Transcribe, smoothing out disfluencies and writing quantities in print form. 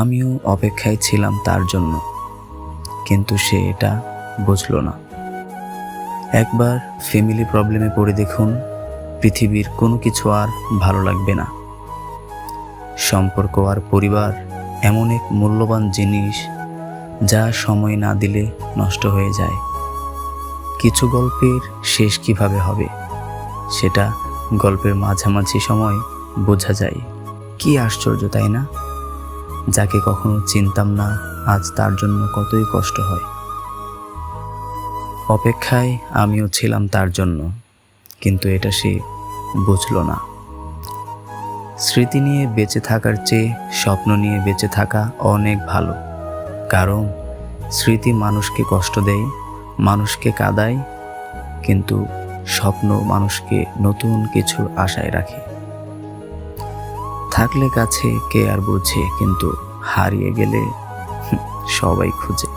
আমিও অপেক্ষায় ছিলাম তার জন্য, কিন্তু সে এটা বুঝল না। একবার ফ্যামিলি প্রবলেমে পড়ে দেখুন, পৃথিবীর কোনো কিছু আর ভালো লাগবে না। সম্পর্ক আর পরিবার এমন এক মূল্যবান জিনিস যা সময় না দিলে নষ্ট হয়ে যায়। কিছু গল্পের শেষ কিভাবে হবে সেটা গল্পের মাঝামাঝি সময় বোঝা যায়। কি আশ্চর্য, তাই না? যাকে কখনো চিনতাম না, আজ তার জন্য কতই কষ্ট হয়। অপেক্ষায় আমিও ছিলাম তার জন্য, কিন্তু এটা সে বুঝল না। স্মৃতি নিয়ে বেঁচে থাকার চেয়ে স্বপ্ন নিয়ে বেঁচে থাকা অনেক ভালো। কারণ স্মৃতি মানুষকে কষ্ট দেয়, মানুষকে কাঁদায়, কিন্তু স্বপ্ন মানুষকে নতুন কিছুর আশায় রাখে। থাকলে কাছে কে আর বোঝে, কিন্তু হারিয়ে গেলে সবাই খুঁজে।